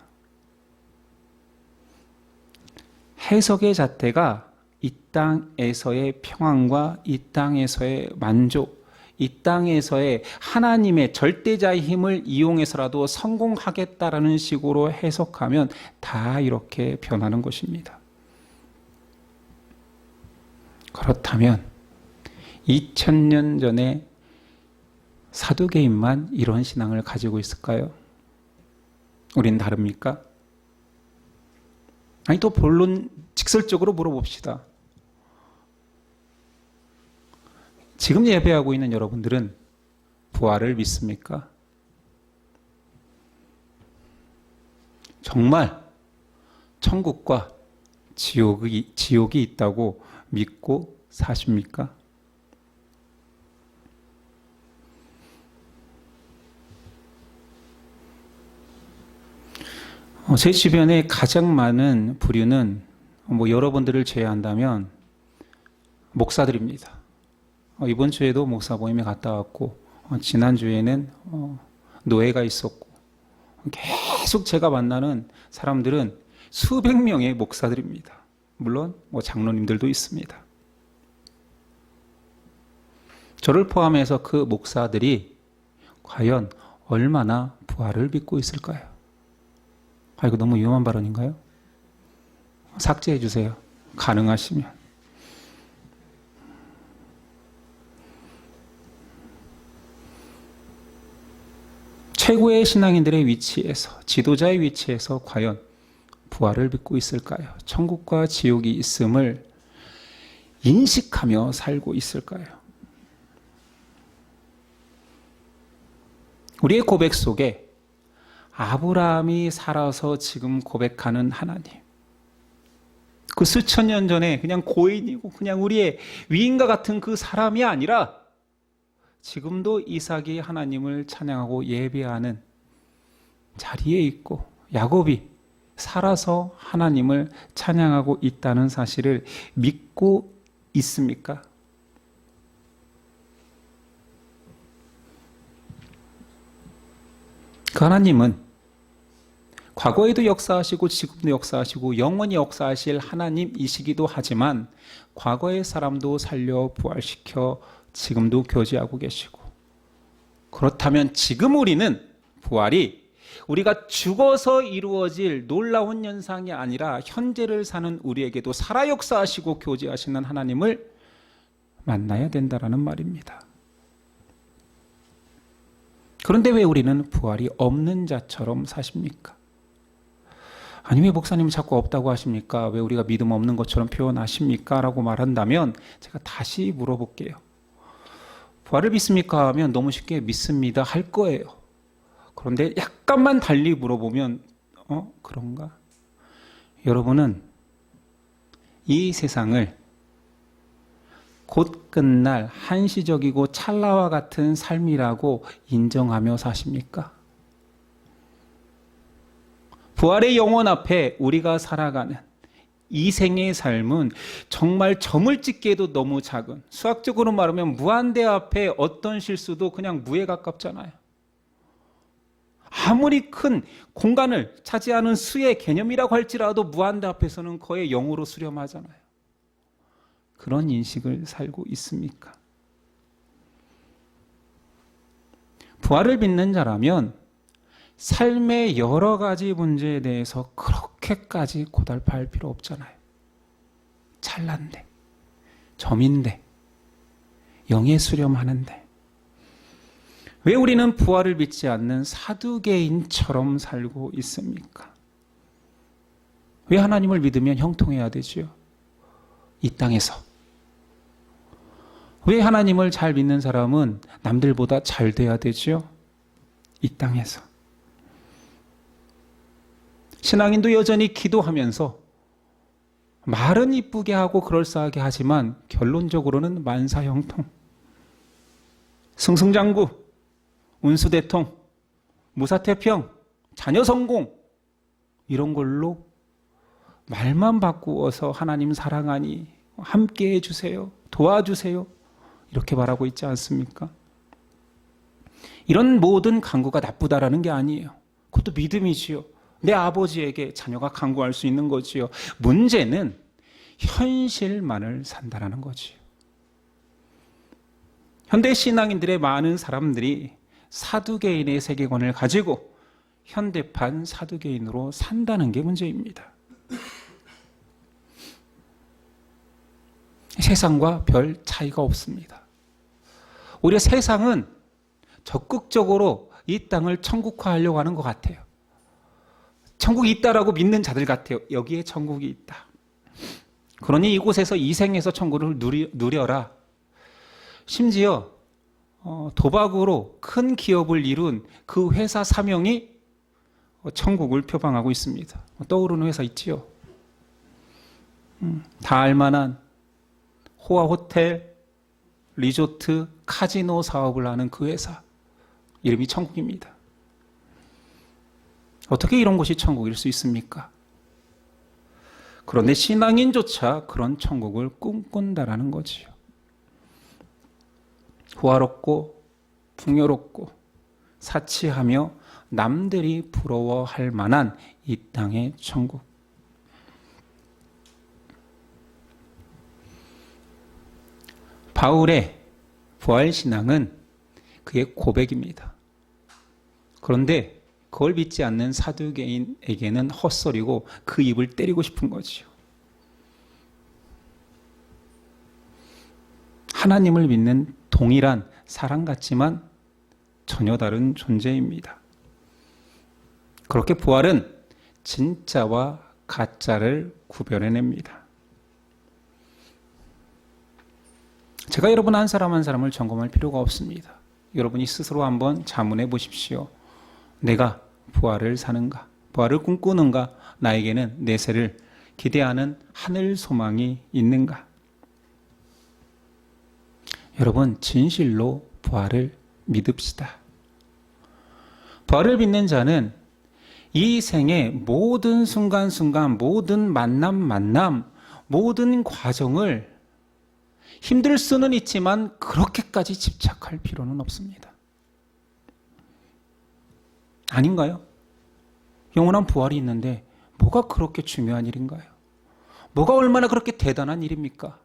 S2: 해석의 잣대가 이 땅에서의 평안과 이 땅에서의 만족, 이 땅에서의 하나님의 절대자의 힘을 이용해서라도 성공하겠다라는 식으로 해석하면 다 이렇게 변하는 것입니다. 그렇다면 2000년 전에 사두개인만 이런 신앙을 가지고 있을까요? 우린 다릅니까? 아니, 또 본론 직설적으로 물어봅시다. 지금 예배하고 있는 여러분들은 부활을 믿습니까? 정말 천국과 지옥이 있다고 믿고 사십니까? 제 주변에 가장 많은 부류는 여러분들을 제외한다면 목사들입니다. 이번 주에도 목사 모임에 갔다 왔고 지난주에는 노예가 있었고 계속 제가 만나는 사람들은 수백 명의 목사들입니다. 물론 장로님들도 있습니다. 저를 포함해서 그 목사들이 과연 얼마나 부활을 믿고 있을까요? 이거 너무 위험한 발언인가요? 삭제해 주세요. 가능하시면. 최고의 신앙인들의 위치에서, 지도자의 위치에서 과연 부활을 믿고 있을까요? 천국과 지옥이 있음을 인식하며 살고 있을까요? 우리의 고백 속에 아브라함이 살아서 지금 고백하는 하나님, 그 수천 년 전에 그냥 고인이고 그냥 우리의 위인과 같은 그 사람이 아니라 지금도 이삭이 하나님을 찬양하고 예배하는 자리에 있고 야곱이 살아서 하나님을 찬양하고 있다는 사실을 믿고 있습니까? 그 하나님은 과거에도 역사하시고 지금도 역사하시고 영원히 역사하실 하나님이시기도 하지만 과거의 사람도 살려 부활시켜 지금도 교제하고 계시고, 그렇다면 지금 우리는 부활이 우리가 죽어서 이루어질 놀라운 현상이 아니라 현재를 사는 우리에게도 살아 역사하시고 교제하시는 하나님을 만나야 된다라는 말입니다. 그런데 왜 우리는 부활이 없는 자처럼 사십니까? 아니, 왜 목사님이 자꾸 없다고 하십니까? 왜 우리가 믿음 없는 것처럼 표현하십니까? 라고 말한다면 제가 다시 물어볼게요. 부활을 믿습니까? 하면 너무 쉽게 믿습니다 할 거예요. 그런데 약간만 달리 물어보면 그런가? 여러분은 이 세상을 곧 끝날 한시적이고 찰나와 같은 삶이라고 인정하며 사십니까? 부활의 영원 앞에 우리가 살아가는 이 생의 삶은 정말 점을 찍기에도 너무 작은, 수학적으로 말하면 무한대 앞에 어떤 실수도 그냥 무에 가깝잖아요. 아무리 큰 공간을 차지하는 수의 개념이라고 할지라도 무한대 앞에서는 거의 0으로 수렴하잖아요. 그런 인식을 살고 있습니까? 부활을 믿는 자라면 삶의 여러 가지 문제에 대해서 그렇게까지 고달파할 필요 없잖아요. 찰나인데, 점인데, 영에 수렴하는데 왜 우리는 부활을 믿지 않는 사두개인처럼 살고 있습니까? 왜 하나님을 믿으면 형통해야 되지요? 이 땅에서. 왜 하나님을 잘 믿는 사람은 남들보다 잘 돼야 되지요? 이 땅에서. 신앙인도 여전히 기도하면서 말은 이쁘게 하고 그럴싸하게 하지만 결론적으로는 만사형통, 승승장구, 운수대통, 무사태평, 자녀 성공, 이런 걸로 말만 바꾸어서 하나님 사랑하니 함께 해주세요, 도와주세요, 이렇게 말하고 있지 않습니까? 이런 모든 간구가 나쁘다라는 게 아니에요. 그것도 믿음이지요. 내 아버지에게 자녀가 간구할 수 있는 거지요. 문제는 현실만을 산다라는 거지요. 현대 신앙인들의 많은 사람들이 사두개인의 세계관을 가지고 현대판 사두개인으로 산다는 게 문제입니다. 세상과 별 차이가 없습니다. 오히려 세상은 적극적으로 이 땅을 천국화하려고 하는 것 같아요. 천국이 있다라고 믿는 자들 같아요. 여기에 천국이 있다. 그러니 이곳에서 이 생에서 천국을 누려라. 심지어 도박으로 큰 기업을 이룬 그 회사 사명이 천국을 표방하고 있습니다. 떠오르는 회사 있지요. 다 알만한 호화 호텔, 리조트, 카지노 사업을 하는 그 회사. 이름이 천국입니다. 어떻게 이런 곳이 천국일 수 있습니까? 그런데 신앙인조차 그런 천국을 꿈꾼다라는 거지요. 호화롭고 풍요롭고 사치하며 남들이 부러워할 만한 이 땅의 천국. 바울의 부활신앙은 그의 고백입니다. 그런데 그걸 믿지 않는 사두개인에게는 헛소리고 그 입을 때리고 싶은 거지요. 하나님을 믿는 동일한 사람 같지만 전혀 다른 존재입니다. 그렇게 부활은 진짜와 가짜를 구별해냅니다. 제가 여러분 한 사람 한 사람을 점검할 필요가 없습니다. 여러분이 스스로 한번 자문해 보십시오. 내가 부활을 사는가? 부활을 꿈꾸는가? 나에게는 내세를 기대하는 하늘 소망이 있는가? 여러분, 진실로 부활을 믿읍시다. 부활을 믿는 자는 이 생의 모든 순간순간, 모든 만남, 모든 과정을 힘들 수는 있지만 그렇게까지 집착할 필요는 없습니다. 아닌가요? 영원한 부활이 있는데 뭐가 그렇게 중요한 일인가요? 뭐가 얼마나 그렇게 대단한 일입니까?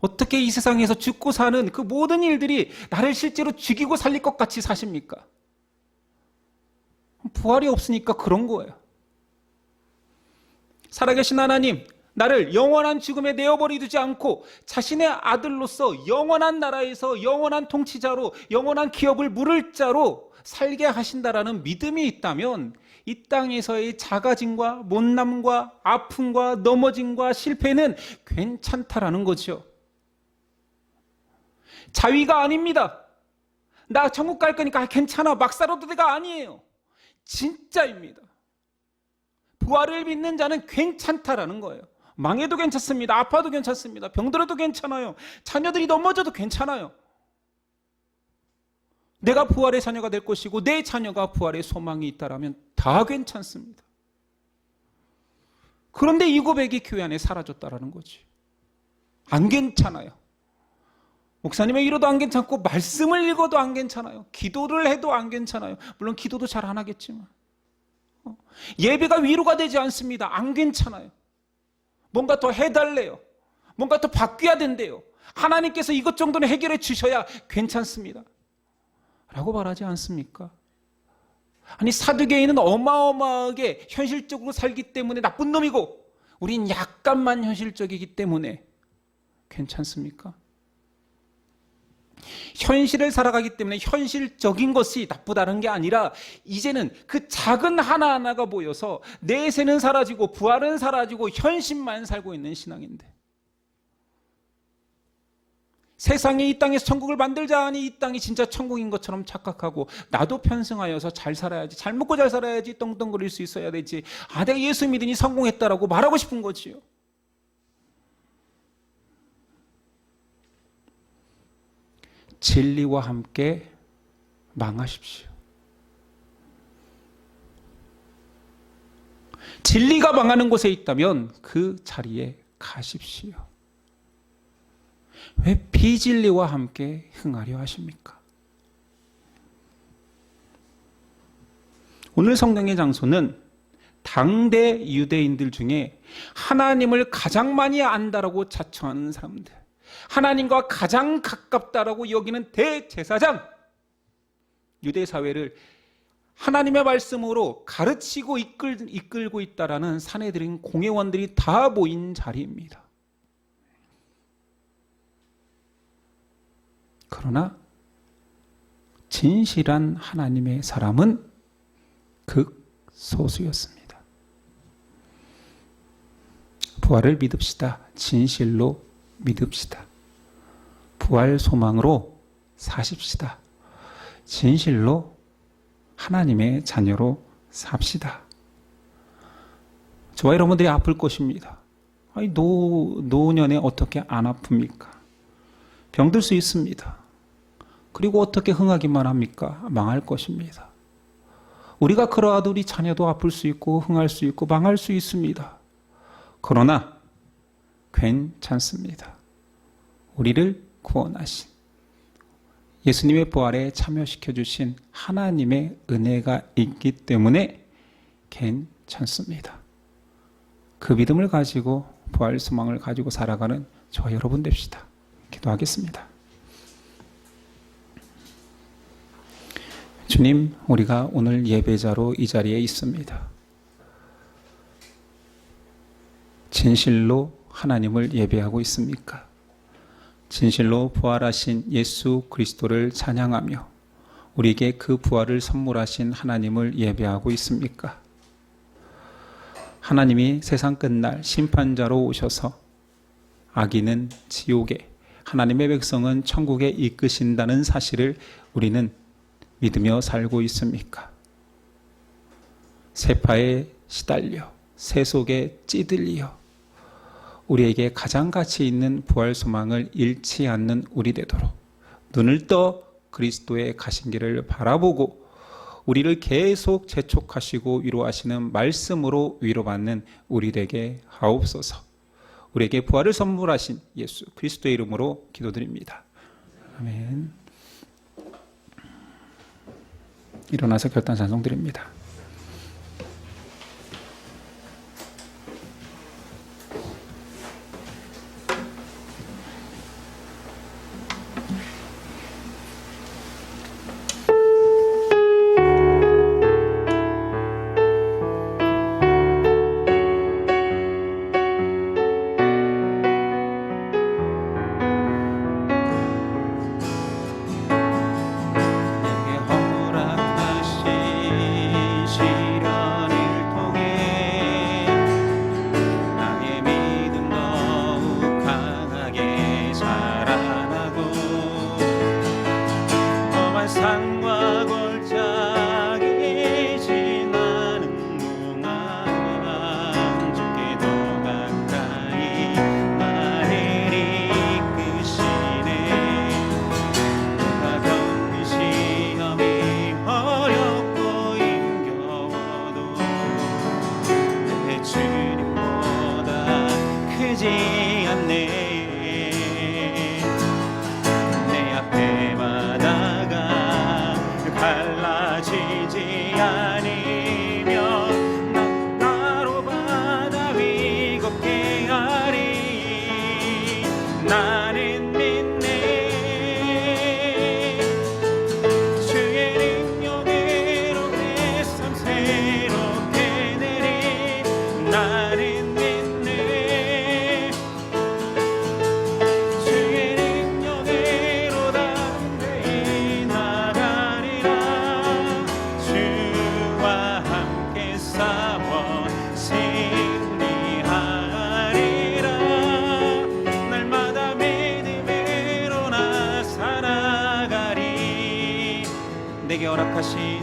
S2: 어떻게 이 세상에서 죽고 사는 그 모든 일들이 나를 실제로 죽이고 살릴 것 같이 사십니까? 부활이 없으니까 그런 거예요. 살아계신 하나님, 나를 영원한 죽음에 내어버리지 않고 자신의 아들로서 영원한 나라에서 영원한 통치자로, 영원한 기업을 물을 자로 살게 하신다라는 믿음이 있다면 이 땅에서의 작아짐과 못남과 아픔과 넘어짐과 실패는 괜찮다라는 거죠. 자위가 아닙니다. 나 천국 갈 거니까 괜찮아, 막 살아도 돼가 아니에요. 진짜입니다. 부활을 믿는 자는 괜찮다라는 거예요. 망해도 괜찮습니다. 아파도 괜찮습니다. 병들어도 괜찮아요. 자녀들이 넘어져도 괜찮아요. 내가 부활의 자녀가 될 것이고 내 자녀가 부활의 소망이 있다라면 다 괜찮습니다. 그런데 이 고백이 교회 안에 사라졌다라는 거지. 안 괜찮아요. 목사님의 위로도 안 괜찮고 말씀을 읽어도 안 괜찮아요. 기도를 해도 안 괜찮아요. 물론 기도도 잘 안 하겠지만 예배가 위로가 되지 않습니다. 안 괜찮아요. 뭔가 더 해달래요. 뭔가 더 바뀌어야 된대요. 하나님께서 이것 정도는 해결해 주셔야 괜찮습니다. 라고 말하지 않습니까? 아니, 사두개인은 어마어마하게 현실적으로 살기 때문에 나쁜 놈이고 우린 약간만 현실적이기 때문에 괜찮습니까? 현실을 살아가기 때문에 현실적인 것이 나쁘다는 게 아니라 이제는 그 작은 하나하나가 모여서 내세는 사라지고 부활은 사라지고 현실만 살고 있는 신앙인데, 세상에 이 땅에서 천국을 만들자 하니 이 땅이 진짜 천국인 것처럼 착각하고 나도 편승하여서 잘 살아야지, 잘 먹고 잘 살아야지 떵떵거릴 수 있어야 되지, 아 내가 예수 믿으니 성공했다라고 말하고 싶은 거지요. 진리와 함께 망하십시오. 진리가 망하는 곳에 있다면 그 자리에 가십시오. 왜 비진리와 함께 흥하려 하십니까? 오늘 성경의 장소는 당대 유대인들 중에 하나님을 가장 많이 안다라고 자청하는 사람들, 하나님과 가장 가깝다라고 여기는 대제사장, 유대 사회를 하나님의 말씀으로 가르치고 이끌고 있다라는 사내들인 공회원들이 다 모인 자리입니다. 그러나 진실한 하나님의 사람은 극소수였습니다. 부활을 믿읍시다. 진실로 믿읍시다. 부활 소망으로 사십시다. 진실로 하나님의 자녀로 삽시다. 저와 여러분들이 아플 것입니다. 아니, 노년에 어떻게 안 아픕니까? 병들 수 있습니다. 그리고 어떻게 흥하기만 합니까? 망할 것입니다. 우리가 그러하도 우리 자녀도 아플 수 있고 흥할 수 있고 망할 수 있습니다. 그러나 괜찮습니다. 우리를 구원하신 예수님의 부활에 참여시켜 주신 하나님의 은혜가 있기 때문에 괜찮습니다. 그 믿음을 가지고 부활 소망을 가지고 살아가는 저와 여러분 됩시다. 기도하겠습니다. 주님, 우리가 오늘 예배자로 이 자리에 있습니다. 진실로 하나님을 예배하고 있습니까? 진실로 부활하신 예수 그리스도를 찬양하며 우리에게 그 부활을 선물하신 하나님을 예배하고 있습니까? 하나님이 세상 끝날 심판자로 오셔서 악인은 지옥에, 하나님의 백성은 천국에 이끄신다는 사실을 우리는 믿으며 살고 있습니까? 세파에 시달려 새 속에 찌들려 우리에게 가장 가치 있는 부활 소망을 잃지 않는 우리 되도록 눈을 떠 그리스도의 가신 길을 바라보고 우리를 계속 재촉하시고 위로하시는 말씀으로 위로받는 우리 되게 하옵소서. 우리에게 부활을 선물하신 예수 그리스도의 이름으로 기도드립니다. 아멘. 일어나서 결단 찬송 드립니다. 산과 골짜기 지나는 동안 주께 더 가까이 나를 이끄시네. 내가 겪는 시험이 어렵고 힘겨워도 내 주님보다 크지 않네. 내 앞에 바다가 갈라지지 않으면 나로 바다 위 걷게 하리. 나는 믿네. 주의 능력으로 내 삶 새롭게 내리. 나는 믿네. 주의 능력으로 담대히 나가리라. 주와 함께 싸워 승리하리라. 날마다 믿음으로 나 살아가리. 내게 허락하신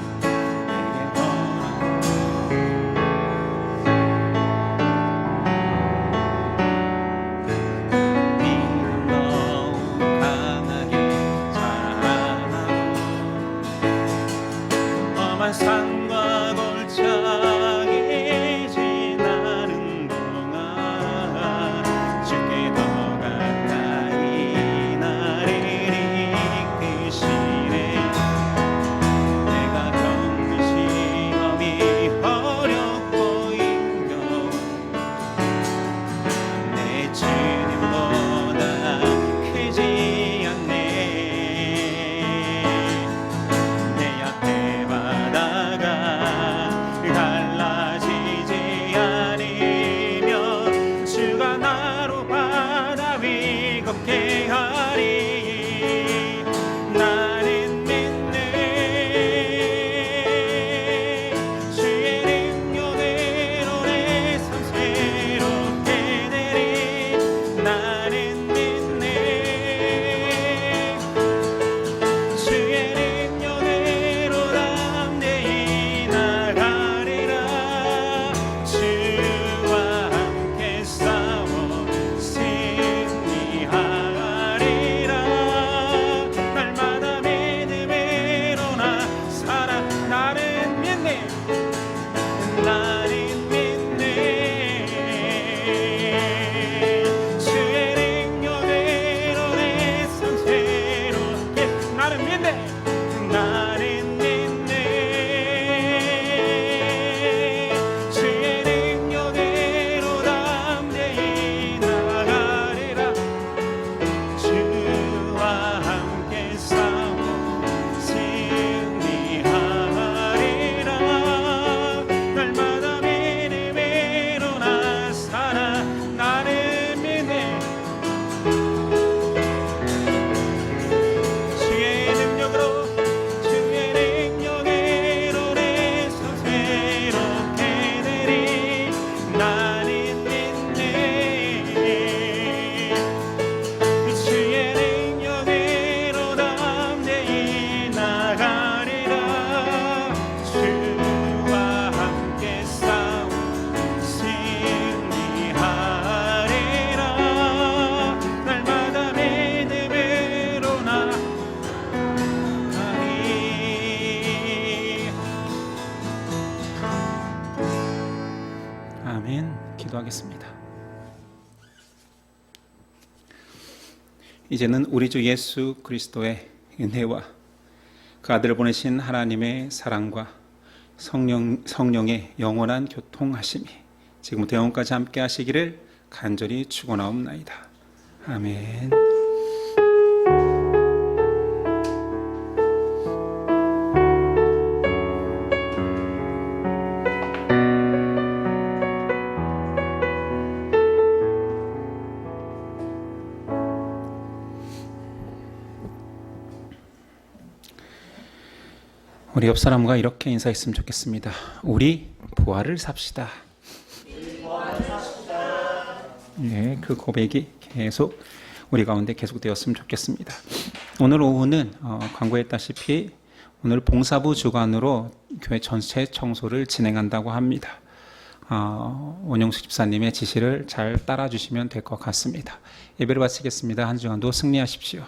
S2: 믿음 더욱 강하게 자라나고 험한 산과 골짜기 지나는 동안 주께 더 가까이 나를 이끄시네. 내가 겪는 시험이 어렵고 힘겨워 내 주님보다 크지 않네. 내 앞에 바다가 기도하겠습니다. 이제는 우리 주 예수 그리스도의 은혜와 그 아들을 보내신 하나님의 사랑과 성령의 영원한 교통하심이 지금부터 영원까지 함께 하시기를 간절히 축원하옵나이다. 아멘. 우리 옆 사람과 이렇게 인사했으면 좋겠습니다. 우리 부활을 삽시다. 네, 그 고백이 계속 우리 가운데 계속되었으면 좋겠습니다. 오늘 오후는 광고했다시피 오늘 봉사부 주관으로 교회 전체 청소를 진행한다고 합니다. 원영숙 집사님의 지시를 잘 따라주시면 될 것 같습니다. 예배를 마치겠습니다. 한 주간도 승리하십시오.